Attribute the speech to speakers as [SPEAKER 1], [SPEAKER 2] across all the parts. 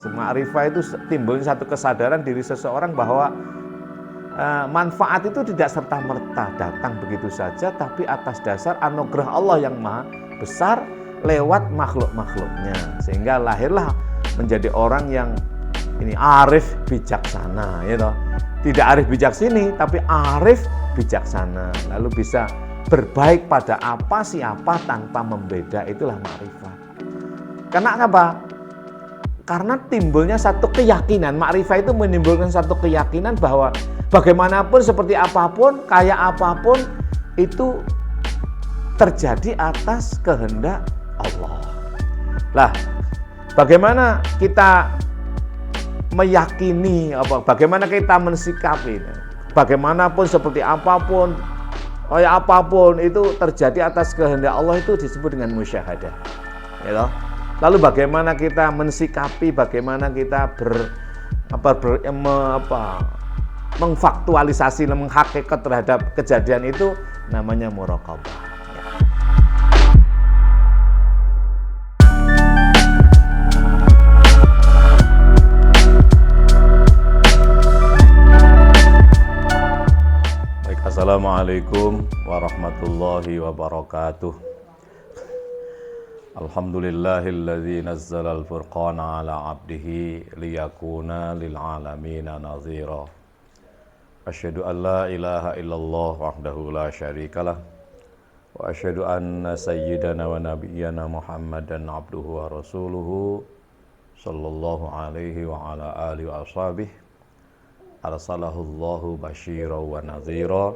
[SPEAKER 1] Ma'rifah itu timbul satu kesadaran diri seseorang bahwa manfaat itu tidak serta-merta datang begitu saja, tapi atas dasar anugerah Allah yang maha besar lewat makhluk-makhluknya. Sehingga lahirlah menjadi orang yang ini arif bijaksana, ya toh. Tidak arif bijaksini, tapi arif bijaksana. Lalu bisa berbaik pada apa siapa tanpa membeda, itulah ma'rifat. Karena apa? Karena timbulnya satu keyakinan. Ma'rifah itu menimbulkan satu keyakinan bahwa bagaimanapun, seperti apapun, kayak apapun, itu terjadi atas kehendak Allah. Lah, bagaimana kita meyakini, bagaimana kita mensikapi, bagaimanapun, seperti apapun, kayak apapun, itu terjadi atas kehendak Allah, itu disebut dengan musyahadah. Ya toh? Lalu bagaimana kita mensikapi, bagaimana kita mengfaktualisasi, menghakikat terhadap kejadian itu, namanya muraqabah. Baik, assalamualaikum warahmatullahi wabarakatuh. Alhamdulillahilladzi nazzalal furqana ala abdihi liyakuna lil alamina nazira. Asyhadu an la ilaha illallah wahdahu la syarikalah wa asyhadu anna sayyidana wa nabiyyana Muhammadan abduhu wa rasuluhu sallallahu alaihi wa ala alihi wa ashabihi arsalahullahu basyiran wa nadhira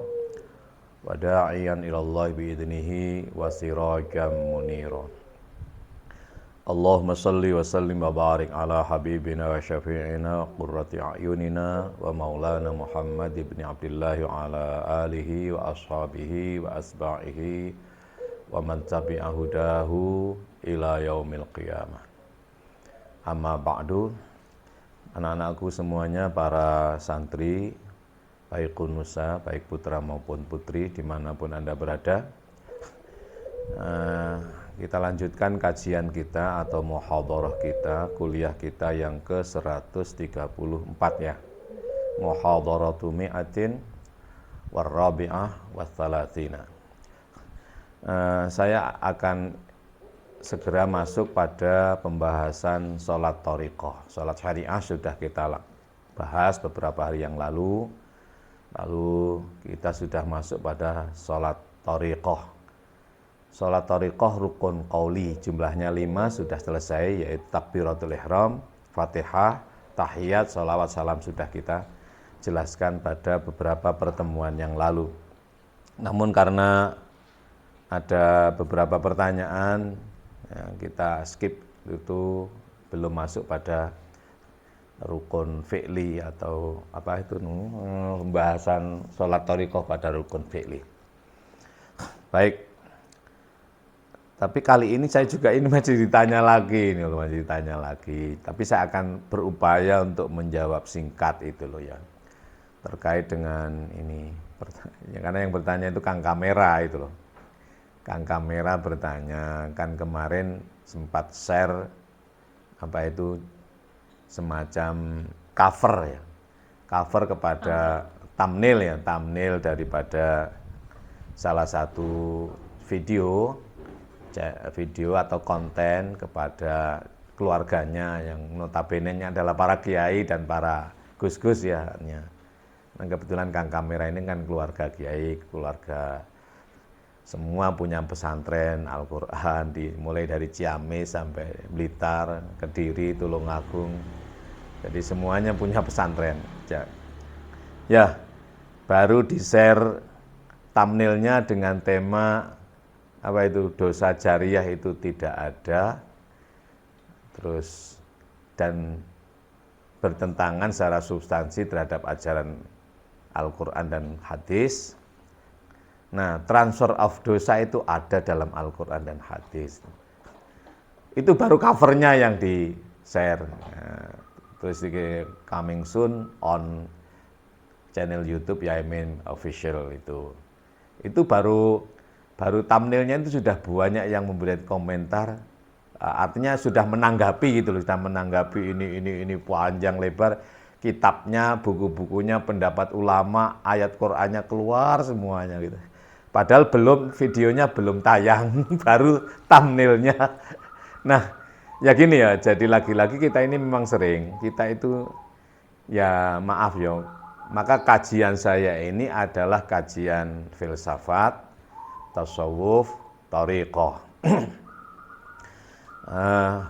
[SPEAKER 1] wa da'iyan ilallahi biidnihi wa sirajan munira. Allahumma salli wa sallim wa barik ala habibina wa syafi'ina qurrati a'yunina wa maulana Muhammad ibn Abdullah wa ala alihi wa ashabihi wa asba'ihi wa man tabi'a hudahu ila yaumil qiyamah. Amma ba'du, anak-anakku semuanya, para santri, baik unusa, baik putra maupun putri, dimanapun Anda berada, kita lanjutkan kajian kita atau muhadharah kita, kuliah kita yang ke-134 ya. Muhadharatu mi'atin warrabi'ah wathalathina. Saya akan segera masuk pada pembahasan sholat thariqah. Sholat syariah sudah kita bahas beberapa hari yang lalu. Lalu kita sudah masuk pada sholat thariqah. Sholat thariqah rukun qauli, jumlahnya 5 sudah selesai, yaitu takbiratul ihram, fatihah, tahiyat, sholawat, salam sudah kita jelaskan pada beberapa pertemuan yang lalu. Namun karena ada beberapa pertanyaan yang kita skip, itu belum masuk pada rukun fi'li atau apa itu, pembahasan sholat thariqah pada rukun fi'li. Baik. Tapi kali ini saya juga masih ditanya lagi, Tapi saya akan berupaya untuk menjawab singkat itu loh ya. Terkait dengan ini. Karena yang bertanya itu Kang Kamera itu loh. Kang Kamera bertanya, kan kemarin sempat share apa itu semacam cover ya. Cover kepada thumbnail daripada salah satu video atau konten kepada keluarganya yang notabene-nya adalah para kiai dan para gus-gus ya. Nah, kebetulan Kang Kamera ini kan keluarga kiai, keluarga semua punya pesantren Al-Quran, mulai dari Ciamis sampai Blitar, Kediri, Tulungagung. Jadi semuanya punya pesantren. Ya, baru di-share thumbnailnya dengan tema apa itu, dosa jariah itu tidak ada, terus dan bertentangan secara substansi terhadap ajaran Al-Quran dan hadis. Nah, transfer of dosa itu ada dalam Al-Quran dan hadis. Itu baru covernya yang di-share. Nah, terus coming soon on channel YouTube Yaimin Official itu. Itu baru thumbnailnya itu sudah banyak yang memberikan komentar artinya sudah menanggapi gitu loh, sudah menanggapi ini panjang lebar kitabnya, buku-bukunya, pendapat ulama, ayat Qur'annya keluar semuanya gitu. Padahal videonya belum tayang, baru thumbnailnya. Nah, ya gini ya, jadi lagi-lagi kita ini memang sering, kita itu ya maaf ya, maka kajian saya ini adalah kajian filsafat, tasawuf, thariqah.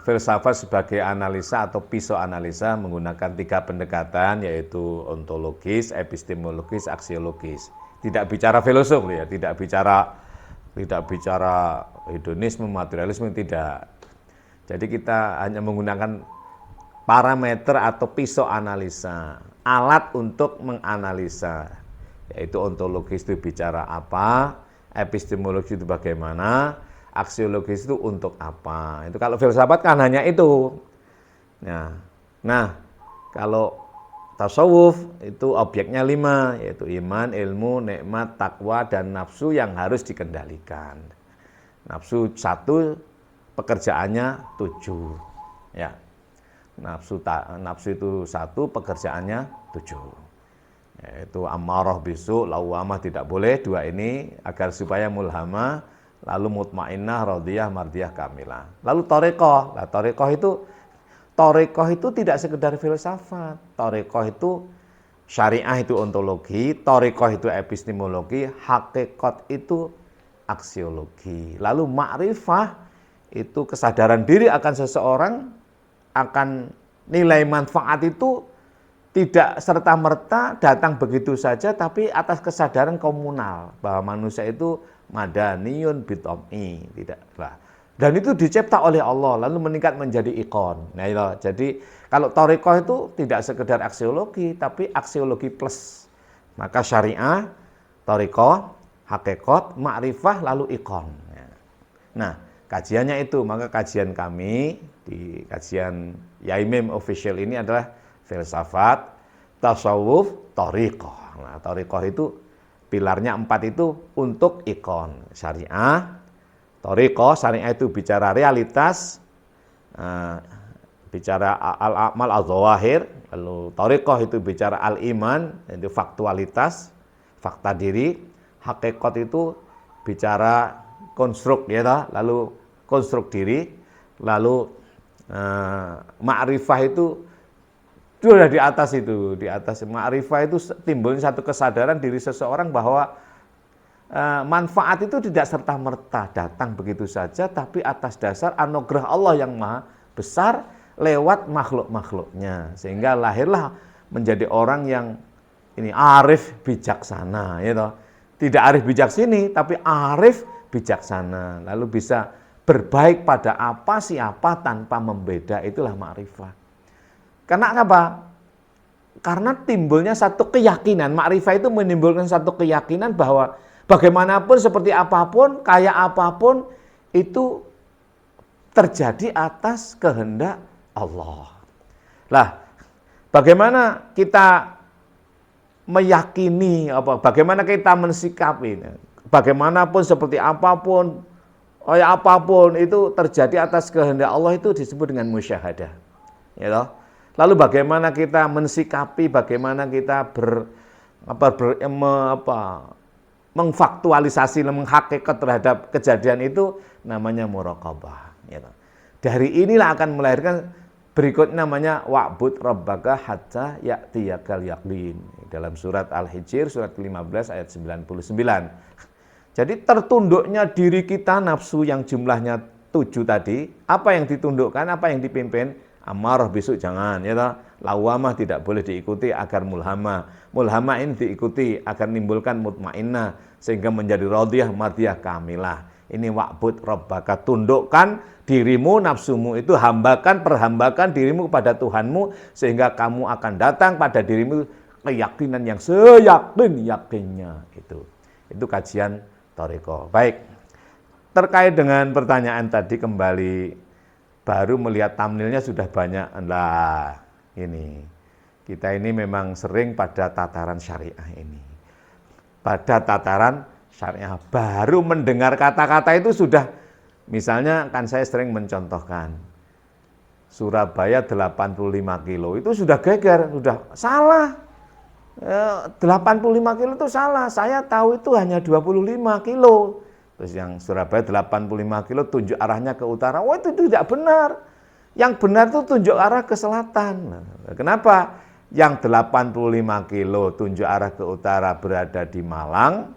[SPEAKER 1] Filsafat sebagai analisa atau pisau analisa menggunakan 3 pendekatan, yaitu ontologis, epistemologis, aksiologis. Tidak bicara filosof ya, tidak bicara hedonisme, materialisme, tidak. Jadi kita hanya menggunakan parameter atau pisau analisa, alat untuk menganalisa, yaitu ontologis itu bicara apa, epistemologis itu bagaimana, aksiologis itu untuk apa. Itu kalau filsafat kan hanya itu. Nah, kalau tasawuf itu objeknya 5, yaitu iman, ilmu, nikmat, takwa, dan nafsu yang harus dikendalikan. Nafsu 1, pekerjaannya 7. Ya. Nafsu itu 1, pekerjaannya 7. Yaitu ammarah bisu, lawamah tidak boleh, 2 ini agar supaya mulhamah, lalu mutmainnah, radiyah, mardiyah, kamilah. Lalu thariqah. Nah, thariqah itu tidak sekedar filsafat. Thariqah itu syariah, itu ontologi, thariqah itu epistemologi, hakikat itu aksiologi. Lalu ma'rifah itu kesadaran diri akan seseorang, akan nilai manfaat itu tidak serta-merta datang begitu saja, tapi atas kesadaran komunal bahwa manusia itu madaniyun bitom'i, tidaklah. Dan itu dicipta oleh Allah, lalu meningkat menjadi ikon. Nah, itu. Jadi kalau thariqah itu tidak sekedar aksiologi, tapi aksiologi plus. Maka syariah, thariqah, hakikat, ma'rifah, lalu ikon. Nah, kajiannya itu, maka kajian kami di kajian Yaimim Official ini adalah filsafat, tasawuf, thariqah. Nah, thariqah itu pilarnya 4 itu untuk ikon. Syariah, thariqah, syariah itu bicara realitas, bicara al-amal al-zawahir, lalu thariqah itu bicara al-iman, itu faktualitas, fakta diri, hakikat itu bicara konstruk, ya, lalu konstruk diri, lalu ma'rifah itu sudah di atas itu, di atas ma'rifah itu timbulnya satu kesadaran diri seseorang bahwa manfaat itu tidak serta-merta datang begitu saja, tapi atas dasar anugerah Allah yang maha besar lewat makhluk-makhluknya, sehingga lahirlah menjadi orang yang ini arif bijaksana, gitu. Tidak arif bijaksini, tapi arif bijaksana, lalu bisa berbaik pada apa siapa tanpa membeda, itulah ma'rifah. Karena apa? Karena timbulnya satu keyakinan, ma'rifah itu menimbulkan satu keyakinan bahwa bagaimanapun, seperti apapun, kaya apapun, itu terjadi atas kehendak Allah. Lah, bagaimana kita meyakini, bagaimana kita mensikapi, bagaimanapun, seperti apapun, kaya apapun, itu terjadi atas kehendak Allah, itu disebut dengan musyahadah. Ya toh? Lalu bagaimana kita mensikapi, bagaimana kita mengfaktualisasi, menghakikat terhadap kejadian itu, namanya muraqabah. Ya toh? Dari inilah akan melahirkan berikutnya namanya wa'bud rabbaka hatta ya'tiyakal yaqin. Dalam surat Al-Hijr, surat 15 ayat 99. Jadi tertunduknya diri kita, nafsu yang jumlahnya 7 tadi, apa yang ditundukkan, apa yang dipimpin? Amarah besok jangan, ya toh. Lawamah tidak boleh diikuti agar mulhamah. Mulhamah ini diikuti agar menimbulkan mutmainnah sehingga menjadi radiyah, mardiyah, kamilah. Ini wa'bud rabbaka, tundukkan dirimu, nafsumu itu, perhambakan dirimu kepada Tuhanmu sehingga kamu akan datang pada dirimu keyakinan yang seyakin-yakinnya. Itu kajian thariqah. Baik. Terkait dengan pertanyaan tadi kembali, baru melihat thumbnailnya sudah banyak. Lah, ini kita ini memang sering pada tataran syariah ini. Pada tataran syariah, baru mendengar kata-kata itu sudah Misalnya kan saya sering mencontohkan Surabaya 85 kilo itu sudah geger, sudah salah. 85 kilo itu salah, saya tahu itu hanya 25 kilo. Terus yang Surabaya 85 kilo tunjuk arahnya ke utara, wah itu tidak benar. Yang benar itu tunjuk arah ke selatan. Nah, kenapa? Yang 85 kilo tunjuk arah ke utara berada di Malang,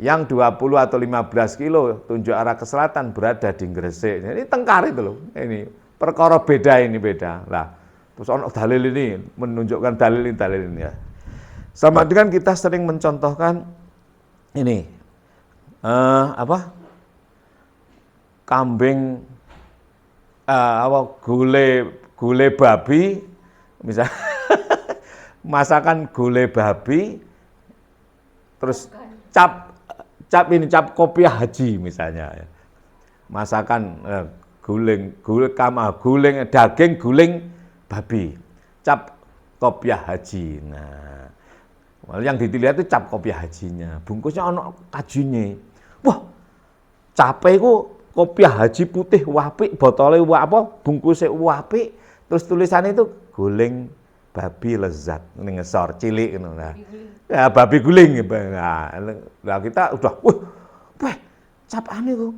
[SPEAKER 1] yang 20 atau 15 kilo tunjuk arah ke selatan berada di Gresik. Ini tengkar itu loh, ini perkara beda ini beda. Lah, terus ono dalil ini menunjukkan dalil ini ya. Sama dengan kita sering mencontohkan ini kambing gule babi, misal masakan gule babi, terus cap kopiah haji misalnya, masakan guling daging guling babi, cap kopiah haji. Nah, yang dilihat itu cap kopiah hajinya, bungkusnya ono kajine. Wah, cape ku kopiah haji putih apik, botole bungkusnya apik, terus tulisannya itu guling babi lezat, ini ngesor cilik ngono. Nah, ya babi guling. Nah, kita udah cap ane ku.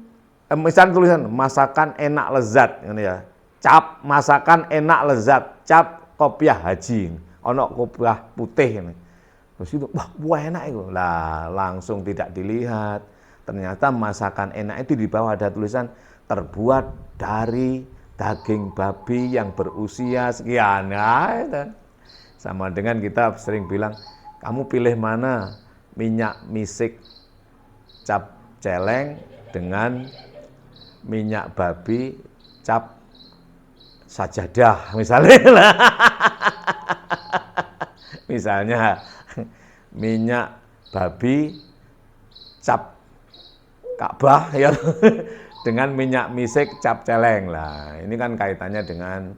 [SPEAKER 1] Misal tulisan masakan enak lezat ngono ya. Cap masakan enak lezat, cap kopiah haji. Ono kopiah putih ini. Terus itu, wah enak itu. Lah, langsung tidak dilihat. Ternyata masakan enak itu di bawah ada tulisan terbuat dari daging babi yang berusia sekian. Nah, itu. Sama dengan kita sering bilang, kamu pilih mana? Minyak misik cap celeng dengan minyak babi cap sajadah misalnya. Misalnya minyak babi cap Ka'bah ya dengan minyak misik cap celeng lah. Ini kan kaitannya dengan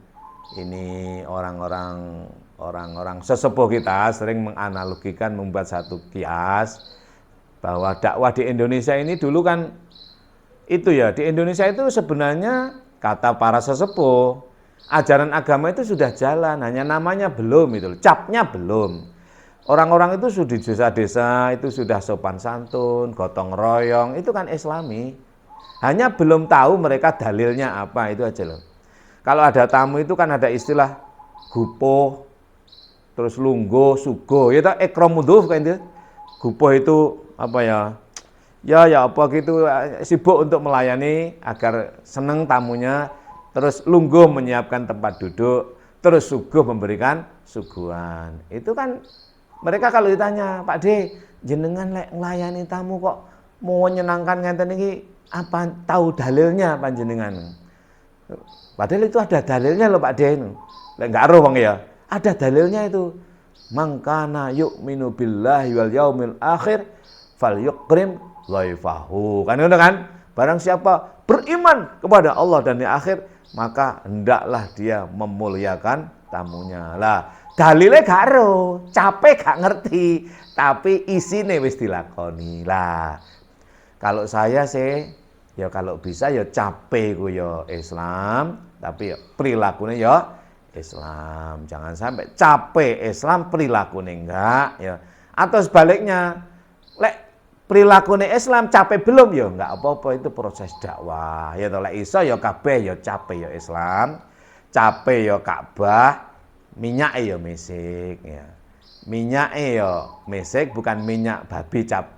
[SPEAKER 1] ini orang-orang sesepuh kita sering menganalogikan, membuat satu kias bahwa dakwah di Indonesia ini dulu kan itu ya, di Indonesia itu sebenarnya kata para sesepuh ajaran agama itu sudah jalan, hanya namanya belum itu, capnya belum. Orang-orang itu sudah di desa-desa itu sudah sopan santun, gotong royong, itu kan Islami. Hanya belum tahu mereka dalilnya apa, itu aja loh. Kalau ada tamu itu kan ada istilah gupoh, terus lungguh, sugo, ya tak ikramudhuf kan itu. Gupoh itu apa ya? Ya apa gitu, sibuk untuk melayani agar senang tamunya, terus lungguh menyiapkan tempat duduk, terus suguh memberikan suguhan. Itu kan mereka kalau ditanya, Pak D, jenengan melayani tamu kok mau menyenangkan ngenten iki, apa tahu dalilnya panjenengan? Padahal itu ada dalilnya loh Pak D. Enggak roh Bang ya. Ada dalilnya itu. Mangkana yu'minu billahi wal yaumil akhir falyukrim dhaifahu. Kan itu kan? Barang siapa beriman kepada Allah dan di akhir, maka hendaklah dia memuliakan tamunya. Lah, dalile gak ero, capek gak ngerti, tapi isine wis dilakoni. Lah, kalau saya sih ya kalau bisa ya capek ku ya Islam, tapi ya perilakunya ya Islam. Jangan sampai capek Islam perilakunya enggak ya. Atau sebaliknya, lek perilakunya Islam capek belum ya enggak apa-apa, itu proses dakwah. Ya lek iso ya kabeh ya capek ya Islam, capek ya Ka'bah, minyak ya mesik ya. Minyak ya mesik, bukan minyak babi cap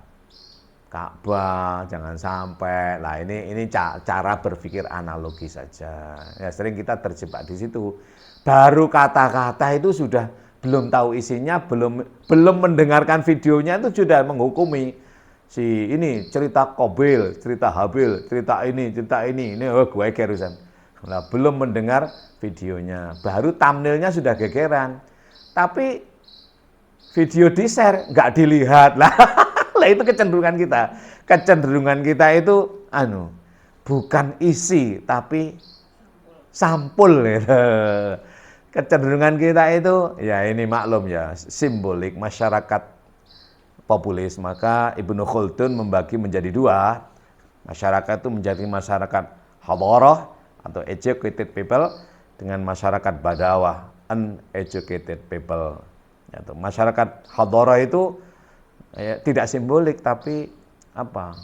[SPEAKER 1] Ka'bah, jangan sampai. Lah ini cara berpikir analogi saja. Ya sering kita terjebak di situ. Baru kata-kata itu sudah belum tahu isinya, belum mendengarkan videonya itu sudah menghukumi. Si ini cerita Qabil, cerita Habil, cerita ini gue kerusan. Nah, belum mendengar videonya, baru thumbnailnya sudah gegeran. Tapi video di-share nggak dilihat lah. Lah itu kecenderungan kita. Kecenderungan kita itu bukan isi tapi sampul gitu. Kecenderungan kita itu ya ini maklum ya, simbolik masyarakat populis. Maka Ibnu Khaldun membagi menjadi dua. Masyarakat itu menjadi masyarakat hadarah atau educated people dengan masyarakat badawah, uneducated people. Yaitu masyarakat hadarah itu tidak simbolik tapi apa?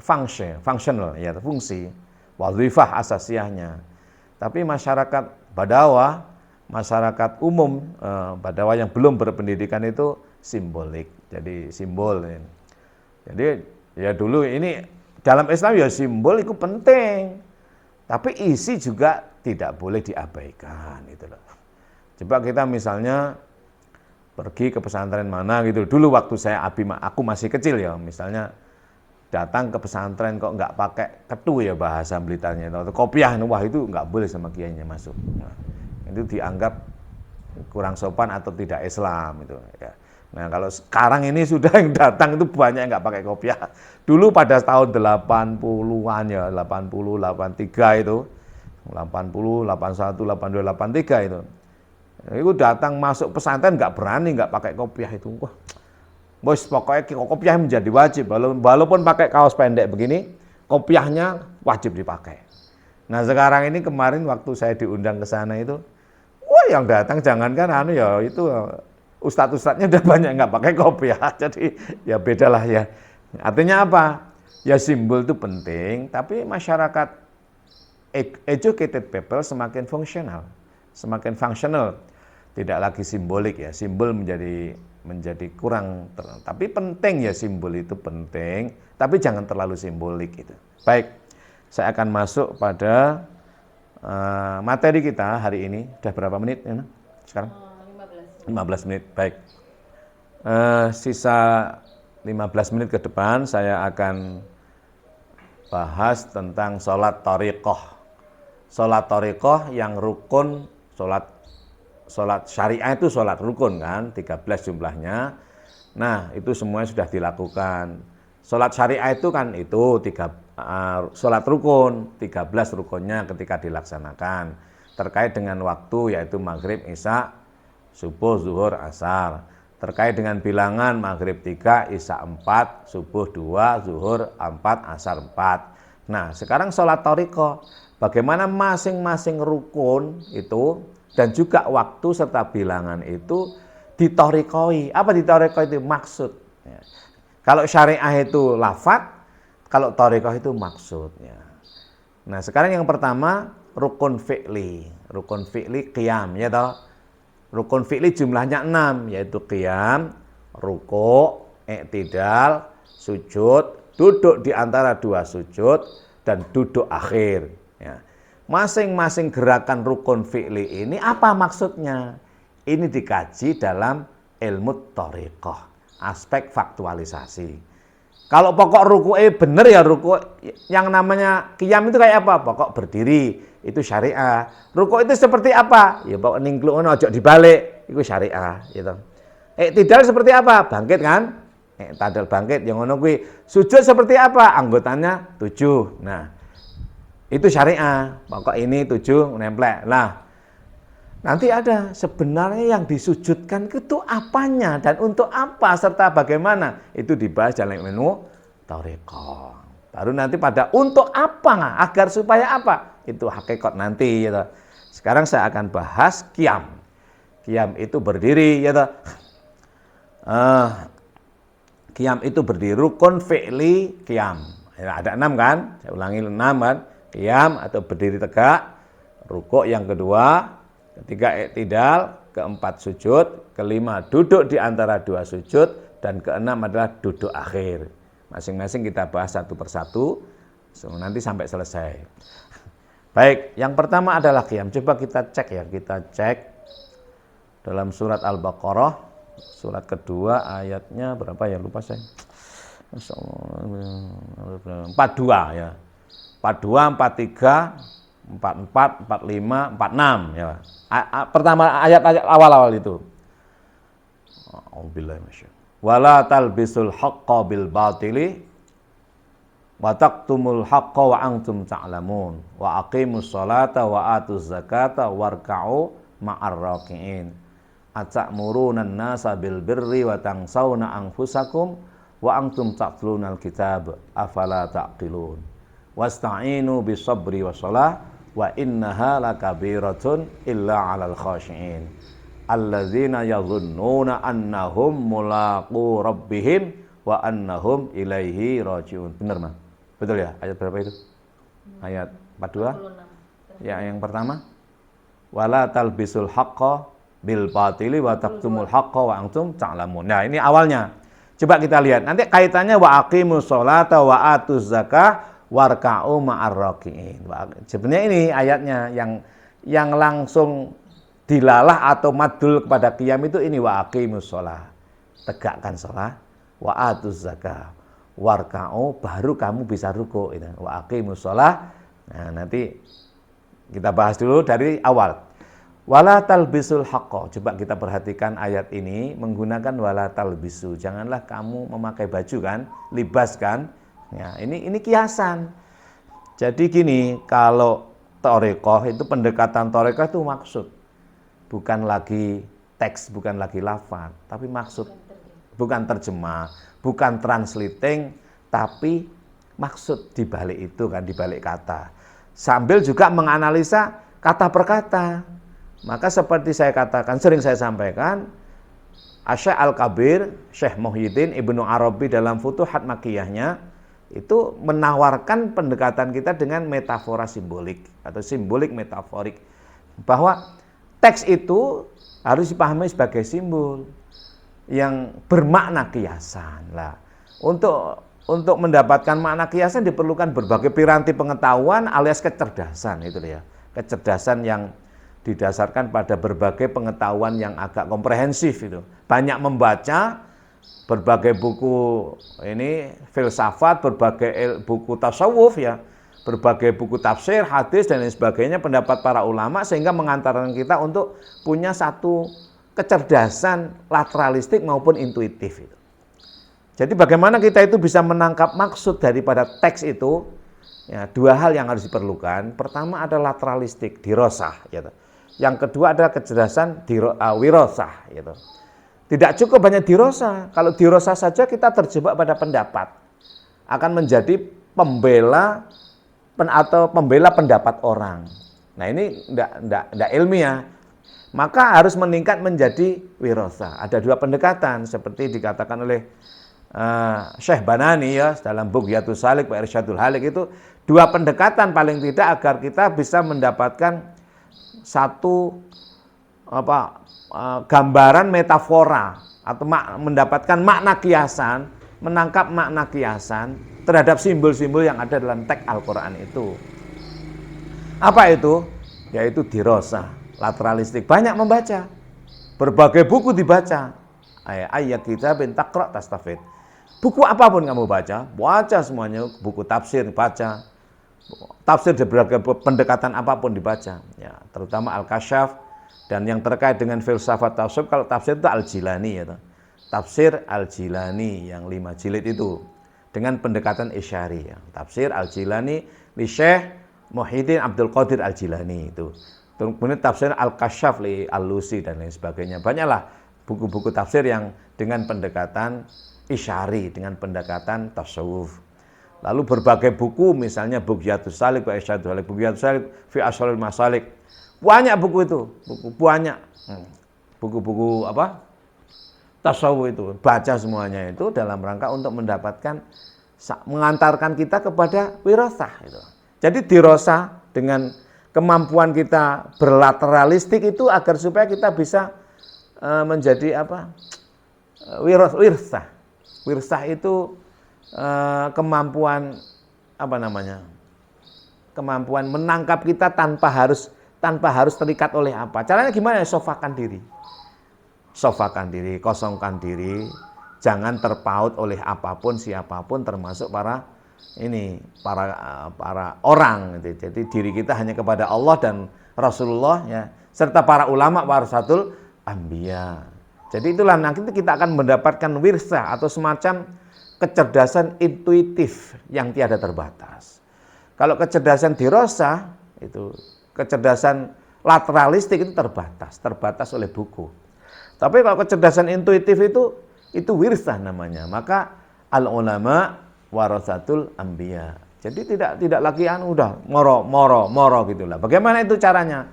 [SPEAKER 1] Functional, ya, fungsi, wazifah asasiahnya. Tapi masyarakat badawah, masyarakat umum, badawah yang belum berpendidikan itu simbolik. Jadi simbol. Jadi ya dulu ini dalam Islam ya simbol itu penting. Tapi isi juga tidak boleh diabaikan gitu loh. Coba kita misalnya pergi ke pesantren mana gitu. Dulu waktu aku masih kecil ya, misalnya datang ke pesantren kok nggak pakai ketu ya bahasa Blitarnya atau kopiah, wah itu nggak boleh sama kiainya masuk. Nah, itu dianggap kurang sopan atau tidak Islam itu ya. Nah kalau sekarang ini sudah yang datang itu banyak yang nggak pakai kopiah. Dulu pada tahun 80-an ya, 80, 83 itu, 80, 81, 82, 83 itu. Itu datang masuk pesantren nggak berani nggak pakai kopiah itu. Wah, bos pokoknya kopiah menjadi wajib. Walaupun pakai kaos pendek begini, kopiahnya wajib dipakai. Nah sekarang ini kemarin waktu saya diundang ke sana itu, wah yang datang jangankan ya itu ustadz-ustadznya udah banyak nggak pakai kopiah. Jadi ya bedalah ya. Artinya apa? Ya simbol itu penting, tapi masyarakat educated people semakin fungsional, semakin functional. Tidak lagi simbolik ya, simbol menjadi kurang, tapi penting ya, simbol itu penting, tapi jangan terlalu simbolik itu. Baik, saya akan masuk pada materi kita hari ini. Sudah berapa menit ya, sekarang? 15 menit, baik. Sisa 15 menit ke depan saya akan bahas tentang sholat thariqah. Sholat thariqah yang rukun, sholat syariah itu sholat rukun kan, 13 jumlahnya. Nah itu semuanya sudah dilakukan. Sholat syariah itu kan itu sholat rukun, 13 rukunnya ketika dilaksanakan. Terkait dengan waktu yaitu maghrib, isya, subuh, zuhur, asar. Terkait dengan bilangan maghrib 3, isya 4, subuh 2, zuhur 4, asar 4. Nah sekarang sholat thariqah, bagaimana masing-masing rukun itu dan juga waktu serta bilangan itu ditorikoi. Apa ditorikoi itu? Maksud. Ya. Kalau syariah itu lafadz, kalau torikoh itu maksudnya. Nah sekarang yang pertama rukun fi'li. Rukun fi'li qiyam, ya toh. Rukun fi'li jumlahnya 6, yaitu qiyam, ruku', i'tidal, sujud, duduk di antara dua sujud, dan duduk akhir. Ya. Masing-masing gerakan rukun fi'li ini apa maksudnya? Ini dikaji dalam ilmu thariqah, aspek faktualisasi. Kalau pokok ruku'e bener ya ruku' yang namanya qiyam itu kayak apa? Pokok berdiri, itu syariah. Ruku' itu seperti apa? Ya pokok ningkluk ojo dibalik, itu syariah, gitu. I'tidal seperti apa? Bangkit kan? I'tidal bangkit yang ngono kuwi. Sujud seperti apa? Anggotanya 7. Nah, itu syariah, pokok ini 7 nemplek. Nah, nanti ada sebenarnya yang disujudkan itu apanya dan untuk apa serta bagaimana, itu dibahas dalam ilmu thariqah. Baru nanti pada untuk apa, agar supaya apa, itu hakikat nanti. Gitu. Sekarang saya akan bahas qiyam. Qiyam itu berdiri, gitu. Qiyam itu berdiri, rukun fi'li qiyam. Ya, ada 6 kan? Saya ulangi 6 kan? Qiyam atau berdiri tegak, rukuk yang kedua, ketiga i'tidal, keempat sujud, kelima duduk di antara dua sujud, dan keenam adalah duduk akhir. Masing-masing kita bahas satu persatu, nanti sampai selesai. Baik, yang pertama adalah qiyam. Coba kita cek ya, kita cek dalam surat Al-Baqarah, surat kedua ayatnya berapa ya, lupa saya. 42 ya. 42, 43, 44, 45, 46 ya. Pertama ayat-ayat awal-awal itu. Auzubillahi minasyaitonir. Wala talbisul haqqo bil batili wa taqtumul haqqo wa antum ta'lamun wa aqimus sholata wa atuz zakata warka'u ma'ar raki'in. Ata'muruna an-nasa bil birri wa tansawna anfusakum wa antum tatlunal kitab afala taqilun. wasta'inu bisabri wassalah wa innaha lakabiratun illa 'alal khashi'in alladzina yadhunnuna annahum mulaqu rabbihim wa annahum ilaihi raji'un. Benar, Mas? Betul ya? Ayat berapa itu? Ayat 42? Ya, yang pertama. Wala talbisul haqqo bil batili wa taktumul haqqo wa antum ta'lamun. Nah, ini awalnya. Coba kita lihat. Nanti kaitannya wa aqimus sholata wa atuz zakah warka'u ma'ar raki'in. Sebenarnya ini ayatnya yang langsung dilalah atau madul kepada qiyam itu ini wa aqimus sholah. Tegakkan sholat, wa atuz zakah warka'u, baru kamu bisa ruku itu. Wa aqimus sholah. Nah, nanti kita bahas dulu dari awal. Wala talbisul haqqo. Coba kita perhatikan ayat ini menggunakan wala talbisu. Janganlah kamu memakai baju kan, libas kan. Ya, ini kiasan. Jadi gini, kalau thariqah itu pendekatan thariqah itu maksud. Bukan lagi teks, bukan lagi lafaz, tapi maksud. Bukan terjemah, bukan translating, tapi maksud di balik itu kan, di balik kata. Sambil juga menganalisa kata per kata. Maka seperti saya katakan, sering saya sampaikan, Asy-Syaikh Al-Kabir, Syekh Muhyiddin Ibnu Arabi dalam Futuhat Makkiyahnya itu menawarkan pendekatan kita dengan metafora simbolik atau simbolik metaforik, bahwa teks itu harus dipahami sebagai simbol yang bermakna kiasan. Lah, untuk mendapatkan makna kiasan diperlukan berbagai piranti pengetahuan alias kecerdasan itu ya. Kecerdasan yang didasarkan pada berbagai pengetahuan yang agak komprehensif itu. Banyak membaca berbagai buku ini filsafat, berbagai buku tasawuf ya, berbagai buku tafsir, hadis dan lain sebagainya, pendapat para ulama, sehingga mengantarkan kita untuk punya satu kecerdasan lateralistik maupun intuitif itu. Jadi bagaimana kita itu bisa menangkap maksud daripada teks itu? Ya, dua hal yang harus diperlukan. Pertama adalah lateralistik, dirosah gitu. Yang kedua adalah kecerdasan wirosah gitu. Tidak cukup hanya dirosah. Kalau dirosah saja kita terjebak pada pendapat. Akan menjadi pembela atau pembela pendapat orang. Nah, ini tidak ilmiah. Maka harus meningkat menjadi wirosah. Ada dua pendekatan seperti dikatakan oleh Syekh Banani ya dalam Bughyatus Salik wa Irsyadul Halik, itu dua pendekatan paling tidak agar kita bisa mendapatkan satu gambaran metafora atau mendapatkan makna kiasan, menangkap makna kiasan terhadap simbol-simbol yang ada dalam teks Al-Qur'an itu. Apa itu? Yaitu dirosah, lateralistik, banyak membaca. Berbagai buku dibaca. Ayat kitabin taqra tastafid. Buku apapun kamu baca semuanya, buku tafsir baca. Tafsir dari berbagai pendekatan apapun dibaca, ya, terutama Al-Kasyaf dan yang terkait dengan filsafat tasawuf. Kalau tafsir itu Al-Jilani ya, tafsir Al-Jilani yang 5 jilid itu dengan pendekatan isyari ya. Tafsir Al-Jilani li Syekh Muhyiddin Abdul Qadir Al-Jilani itu. Kemudian tafsir Al-Kasyaf li Al-Lusi dan lain sebagainya. Banyaklah buku-buku tafsir yang dengan pendekatan isyari, dengan pendekatan tasawuf. Lalu berbagai buku, misalnya Bughyatus Salik wa Irsyadul Halik, Bughyatus Salik fi Asrarul Masalik. Banyak buku itu, banyak. Buku-buku apa? Tasawuf itu, baca semuanya itu dalam rangka untuk mendapatkan, mengantarkan kita kepada wirosah itu. Jadi dirosah dengan kemampuan kita berlateralistik itu agar supaya kita bisa menjadi apa? Wirsah. Wirsah itu kemampuan apa namanya? Kemampuan menangkap kita tanpa harus terikat oleh apa. Caranya gimana? Sofakan diri. Sofakan diri, kosongkan diri, jangan terpaut oleh apapun siapapun termasuk para orang gitu. Jadi diri kita hanya kepada Allah dan Rasulullah ya, serta para ulama warasatul anbiya. Jadi itulah nanti kita akan mendapatkan wirsah atau semacam kecerdasan intuitif yang tiada terbatas. Kalau kecerdasan dirosah itu, kecerdasan lateralistik itu terbatas oleh buku. Tapi kalau kecerdasan intuitif itu wirsah namanya. Maka al ulama warasatul anbiya. Jadi tidak lagi udah moro gitulah. Bagaimana itu caranya?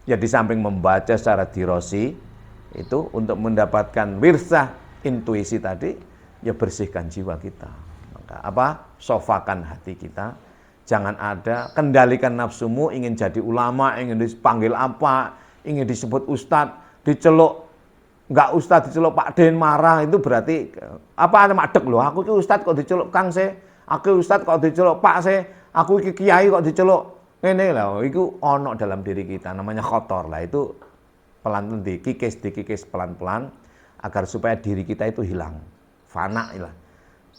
[SPEAKER 1] Ya di samping membaca secara dirosi itu untuk mendapatkan wirsah intuisi tadi, ya bersihkan jiwa kita. Maka apa? Sofakan hati kita. Jangan ada kendalikan nafsumu, ingin jadi ulama, ingin dipanggil apa, ingin disebut ustadz, diceluk enggak ustadz, diceluk Pak Den marah, itu berarti apa madeg loh. Aku ki ustadz kok diceluk Kang se, aku ustadz kok diceluk Pak se, aku ki kiai kok diceluk ngene lho. Itu ono dalam diri kita, namanya kotor lah. Itu pelan-pelan dikikis pelan-pelan agar supaya diri kita itu hilang, fana lah.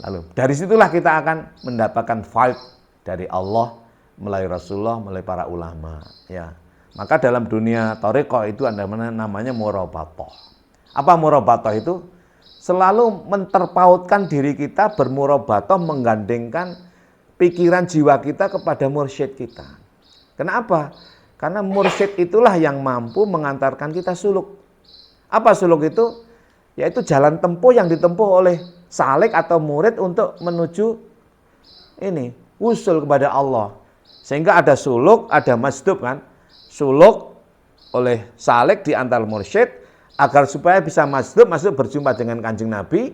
[SPEAKER 1] Lalu dari situlah kita akan mendapatkan vibe dari Allah melalui Rasulullah, melalui para ulama. Ya, maka dalam dunia thariqah itu ada namanya murabatoh. Apa murabatoh itu? Selalu menterpautkan diri kita bermurabatoh, menggandengkan pikiran jiwa kita kepada mursyid kita. Kenapa? Karena mursyid itulah yang mampu mengantarkan kita suluk. Apa suluk itu? Yaitu jalan tempuh yang ditempuh oleh salik atau murid untuk menuju ini, usul kepada Allah. Sehingga ada suluk, ada masdub kan. Suluk oleh salik di antar mursyid agar supaya bisa masdub berjumpa dengan Kanjeng Nabi.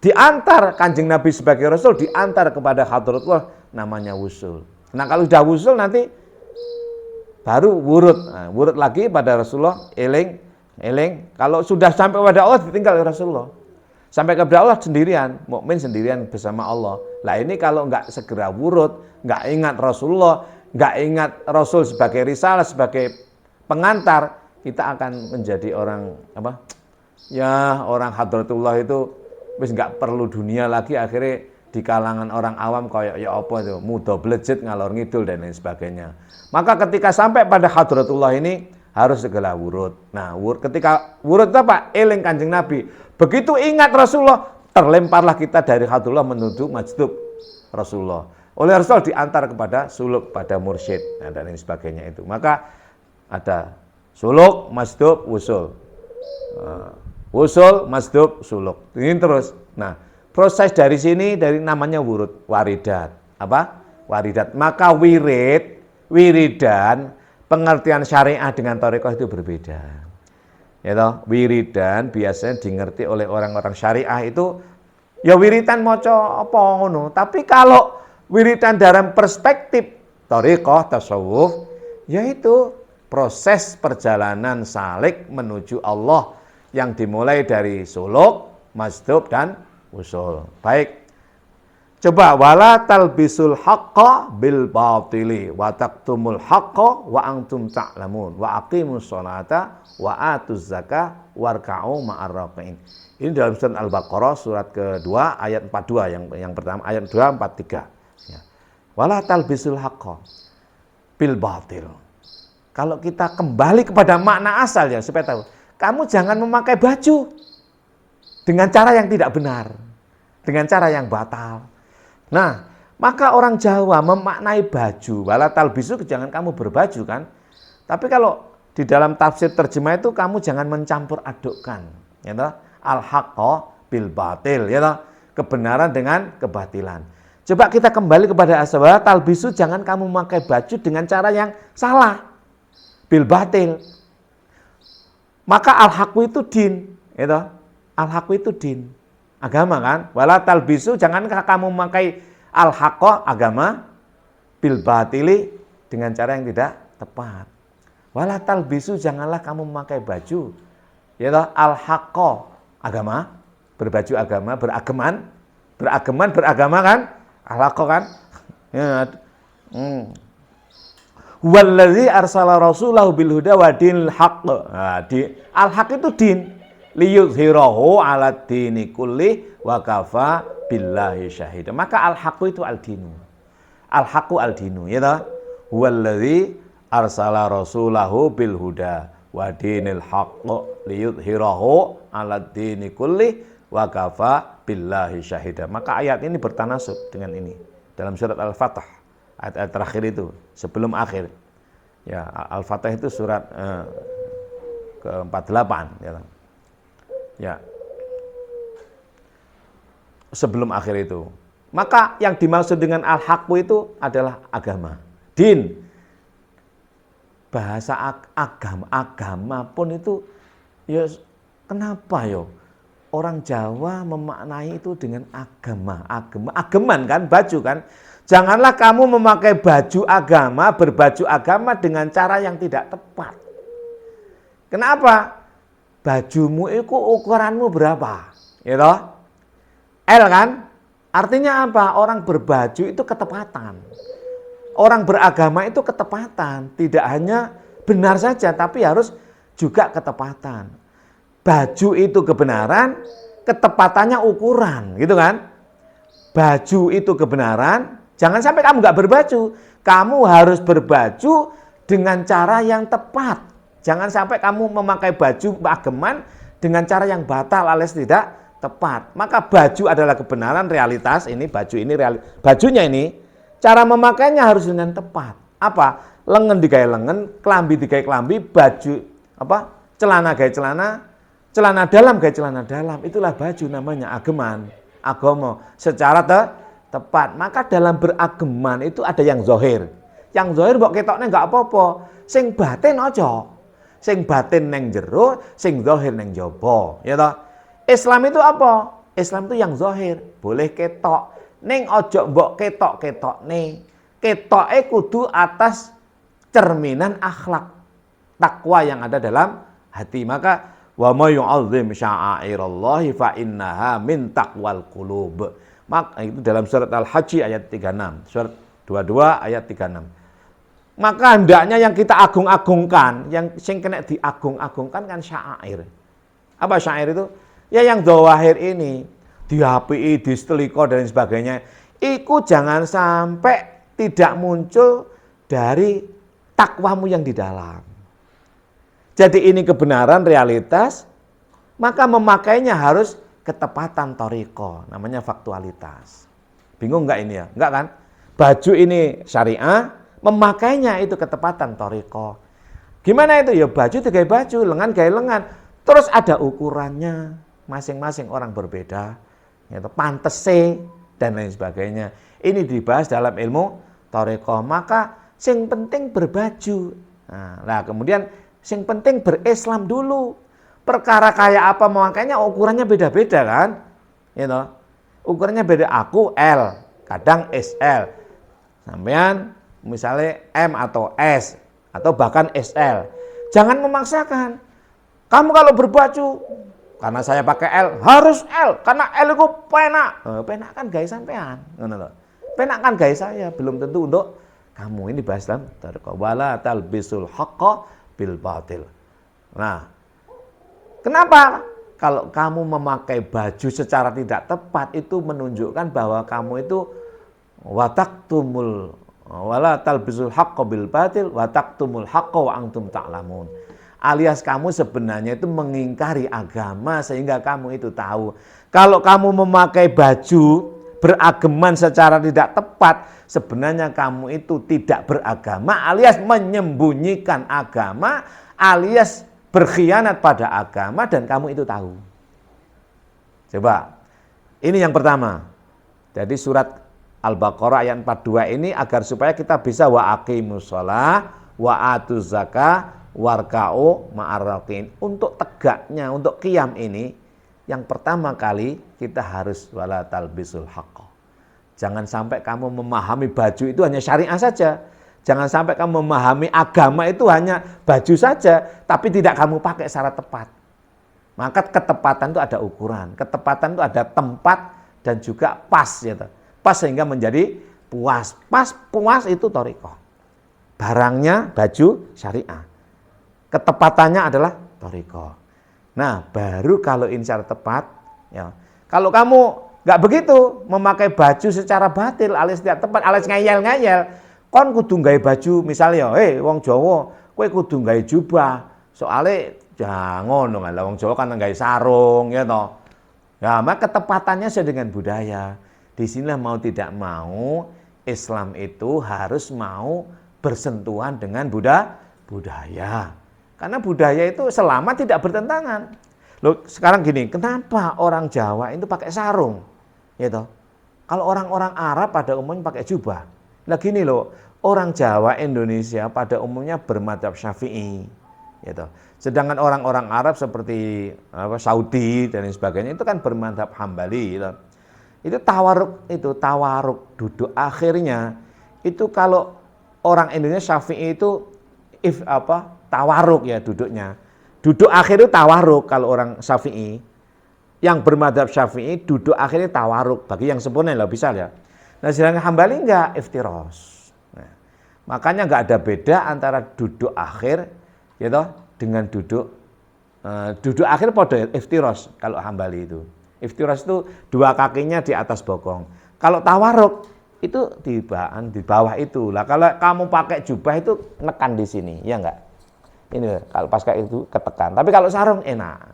[SPEAKER 1] Diantar Kanjeng Nabi sebagai Rasul, diantar kepada Hadratullah, namanya wusul. Nah kalau sudah wusul nanti baru wurud. Nah, wurud lagi pada Rasulullah, eling. Kalau sudah sampai kepada Allah ditinggal Rasulullah. Sampai kepada Allah sendirian, mukmin sendirian bersama Allah. Lah ini kalau enggak segera wurud, enggak ingat Rasulullah, enggak ingat Rasul sebagai risalah, sebagai pengantar, kita akan menjadi orang apa? Ya, orang Hadratullah itu wis enggak perlu dunia lagi, akhirnya di kalangan orang awam kayak ya apa itu, muda blejit ngalor ngidul dan lain sebagainya. Maka ketika sampai pada Hadratullah ini harus segera wurud. Nah, ketika wurud apa? Eling Kanjeng Nabi. Begitu ingat Rasulullah, terlemparlah kita dari Hadratullah menuju majdub Rasulullah. Oleh Rasul diantar kepada suluk, pada mursyid, nah, dan lain sebagainya itu. Maka ada suluk, majdub, wusul. Wusul, majdub, suluk. Ini terus. Nah, proses dari sini dari namanya wurud, waridat. Apa? Waridat. Maka wiridan, pengertian syariah dengan thariqah itu berbeda. Ya toh, wiridan biasanya dimengerti oleh orang-orang syariah itu ya wiridan maca apa ngono. Tapi kalau wiridan dalam perspektif thariqah tasawuf, yaitu proses perjalanan salik menuju Allah yang dimulai dari suluk, masdub dan usul. Baik. Coba wala talbisul haqqa bil batili wa taqtumul haqqa wa antum ta'lamun wa aqimus sholata wa atuz zakah warka'u ma'ar raqiin. Ini dalam surat Al-Baqarah surat kedua ayat 42 yang pertama ayat 243 ya. Wala talbisul haqqa bil batil. Kalau kita kembali kepada makna asal ya supaya tahu, kamu jangan memakai baju dengan cara yang tidak benar, dengan cara yang batal. Nah, maka orang Jawa memaknai baju, wala talbisu, jangan kamu berbaju kan. Tapi kalau di dalam tafsir terjemah itu kamu jangan mencampur adukkan, ya toh? Al-haqqa bil batil, ya toh? Kebenaran dengan kebatilan. Coba kita kembali kepada asal, wala talbisu, jangan kamu memakai baju dengan cara yang salah, bil batil. Maka al-haqqu itu din, ya toh? Al-haqqu itu din. Agama kan, wala talbisu, jangankah kamu memakai al-haqqa agama bil batili dengan cara yang tidak tepat. Wala talbisu, janganlah kamu memakai baju ya toh al-haqqa agama, berbaju agama, beragama kan, al-haqqa kan. Ya. Wallazi arsala rasulahu bil huda wa dinil haqq. Nah, al-haqq itu din. Liyuzhirahu ala dini kulli wa kafa billahi syahida. Maka al-haqqu itu al-dinu. Al-haqqu al-dinu, ya toh? Huwallazi arsala rasulahu bil huda wa dinil haqq liyuzhirahu ala dini kulli wa kafa billahi syahida. Maka ayat ini bertanasub dengan ini dalam surat Al-Fatah, ayat terakhir itu sebelum akhir. Ya, Al-Fatah itu surat ke-48 ya toh? Ya, sebelum akhir itu Maka yang dimaksud dengan al-haqqu itu adalah agama. Din. Bahasa agama pun itu ya kenapa yo? Orang Jawa memaknai itu dengan ageman kan, baju kan. Janganlah kamu memakai baju agama, berbaju agama dengan cara yang tidak tepat. Kenapa? Bajumu itu ukuranmu berapa? Ya toh? L kan? Artinya apa? Orang berbaju itu ketepatan. Orang beragama itu ketepatan. Tidak hanya benar saja, tapi harus juga ketepatan. Baju itu kebenaran, ketepatannya ukuran, gitu kan? Baju itu kebenaran, jangan sampai kamu nggak berbaju. Kamu harus berbaju dengan cara yang tepat. Jangan sampai kamu memakai baju ageman dengan cara yang batal alias tidak tepat. Maka baju adalah kebenaran, realitas. Ini baju ini bajunya ini cara memakainya harus dengan tepat. Apa? Lengan digawe lengan, kelambi digawe kelambi, baju apa? Celana gawe celana, celana dalam gawe celana dalam. Itulah baju namanya ageman, agama secara tepat. Maka dalam berageman itu ada yang zahir. Yang zahir mbok ketokne enggak apa-apa. Sing batin aja. Sing batin neng jero, sing zahir neng jaba, ya toh. Islam itu apa? Islam itu yang zahir, boleh ketok. Ning ojo mbok ketok-ketokne. Ketoke kudu atas cerminan akhlak takwa yang ada dalam hati. Maka wa may yu'azzim sya'airallahi fa innaha min taqwal qulub. Maka itu dalam surat Al-Hajj ayat 36, surat 22 ayat 36. Maka hendaknya yang kita agung-agungkan, yang sing kena diagung-agungkan kan syair. Apa syair itu? Ya yang zahir ini, diapii, disetelika dan sebagainya. Iku jangan sampai tidak muncul dari takwamu yang di dalam. Jadi ini kebenaran, realitas, maka memakainya harus ketepatan thariqah, namanya faktualitas. Bingung enggak ini ya? Enggak kan? Baju ini syariah, memakainya itu ketepatan thariqah. Gimana itu? Ya baju itu gaya baju, lengan gaya lengan. Terus ada ukurannya, masing-masing orang berbeda. Yaitu pantese dan lain sebagainya. Ini dibahas dalam ilmu thariqah. Maka sing penting berbaju. Nah, kemudian sing penting berislam dulu. Perkara kayak apa memakainya ukurannya beda-beda kan? Gitu. Ukurannya beda. Aku L, kadang SL. Sampean misalnya M atau S atau bahkan SL. Jangan memaksakan. Kamu kalau berbaju karena saya pakai L harus L karena L itu penak. Penak kan gaya sampean, ngono lho. Penak kan gaya saya, belum tentu untuk kamu. Ini bahas dalam thariqah. Wala talbisul haqqa bil batil. Nah, kenapa? Kalau kamu memakai baju secara tidak tepat itu menunjukkan bahwa kamu itu wataktumul wala talbisul haqqo bil batil wataktumul haqqo wa antum ta'lamun. Alias kamu sebenarnya itu mengingkari agama sehingga kamu itu tahu. Kalau kamu memakai baju berageman secara tidak tepat, sebenarnya kamu itu tidak beragama alias menyembunyikan agama alias berkhianat pada agama dan kamu itu tahu. Coba, ini yang pertama. Jadi surat Al-Baqarah ayat 42 ini agar supaya kita bisa wa aqimus shalah wa atuz zakah warka'u ma'arrakin. Untuk tegaknya, untuk qiyam ini, yang pertama kali kita harus wala talbisul haqqa. Jangan sampai kamu memahami baju itu hanya syariah saja. Jangan sampai kamu memahami agama itu hanya baju saja, tapi tidak kamu pakai secara tepat. Maka ketepatan itu ada ukuran, ketepatan itu ada tempat dan juga pas, gitu. Pas sehingga menjadi puas. Puas itu thariqah. Barangnya baju syariah. Ketepatannya adalah thariqah. Nah, baru kalau ini secara tepat, ya. Kalau kamu nggak begitu, memakai baju secara batil, alias tidak tepat, alias ngayal-ngayal, kon kudu gawe baju, misalnya, wong Jawa, kowe kudu gawe jubah, soalnya jangan dong, wong Jawa kan gawe sarung, ya toh. Ya, maka ketepatannya sesuai dengan budaya. Di sinilah mau tidak mau, Islam itu harus mau bersentuhan dengan budaya. Karena budaya itu selama tidak bertentangan. Loh, sekarang gini, kenapa orang Jawa itu pakai sarung? Gitu. Kalau orang-orang Arab pada umumnya pakai jubah. Nah gini loh, orang Jawa Indonesia pada umumnya bermadzhab Syafi'i, gitu. Sedangkan orang-orang Arab seperti Saudi dan lain sebagainya itu kan bermadzhab Hambali, gitu. Itu tawaruk duduk akhirnya itu kalau orang Indonesia Syafi'i itu tawaruk ya duduknya. Duduk akhir itu tawaruk kalau orang Syafi'i. Yang bermadzhab Syafi'i duduk akhirnya tawaruk bagi yang sempurna lah bisa ya. Nah sedangkan Hambali enggak iftiros. Nah, makanya enggak ada beda antara duduk akhir gitu dengan duduk akhir pada iftiros kalau Hambali itu. Iftiros itu dua kakinya di atas bokong. Kalau tawaruk itu di bawah itu. Lah kalau kamu pakai jubah itu nekan di sini, ya enggak? Ini kalau pas kayak itu ketekan. Tapi kalau sarung enak.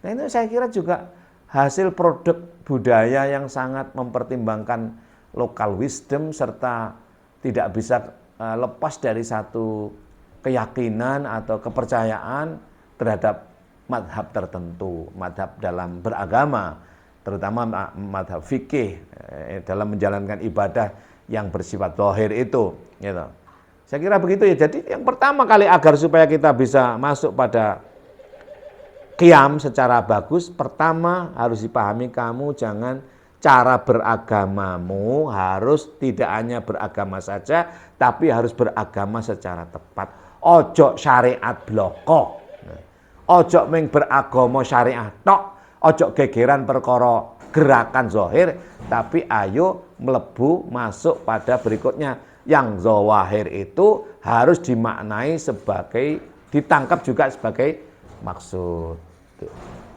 [SPEAKER 1] Nah itu saya kira juga hasil produk budaya yang sangat mempertimbangkan local wisdom serta tidak bisa lepas dari satu keyakinan atau kepercayaan terhadap madhab tertentu, madhab dalam beragama, terutama madhab fikih dalam menjalankan ibadah yang bersifat zahir itu. Gitu. Saya kira begitu ya. Jadi yang pertama kali agar supaya kita bisa masuk pada qiyam secara bagus, pertama harus dipahami kamu jangan cara beragamamu harus tidak hanya beragama saja, tapi harus beragama secara tepat. Ojo syariat bloko, ojo meng beragama syariat tok, ojo gegeran perkara gerakan zahir, tapi ayo melebu masuk pada berikutnya. Yang zawahir itu harus dimaknai sebagai, ditangkap juga sebagai maksud.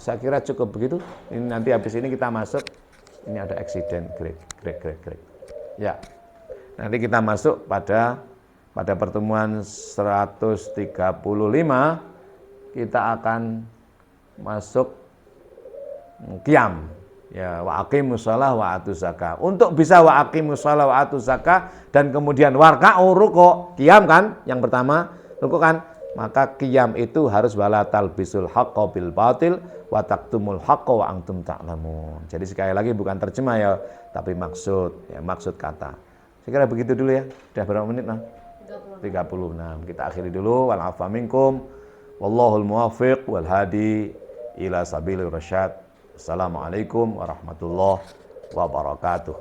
[SPEAKER 1] Saya kira cukup begitu. Ini nanti habis ini kita masuk. Ini ada accident, grek. Ya. Nanti kita masuk pada pertemuan 135 kita akan masuk qiyam. Ya, wa aqimus shalah wa atuz zakah. Untuk bisa wa aqimus shalah wa atuz zakah dan kemudian warka'u ruku', qiyam kan yang pertama, ruku' kan? Maka qiyam itu harus wala talbisul haqqo bil batil wa taqtumul haqqo wa antum ta'lamun. Jadi sekali lagi bukan terjemah ya, tapi maksud, ya maksud kata. Saya kira begitu dulu ya. Sudah berapa menit nah? 36. Kita akhiri dulu. Wal afa minkum. Wallahul muwaffiq wal hadi ila sabilir rasyad. Assalamualaikum warahmatullahi wabarakatuh.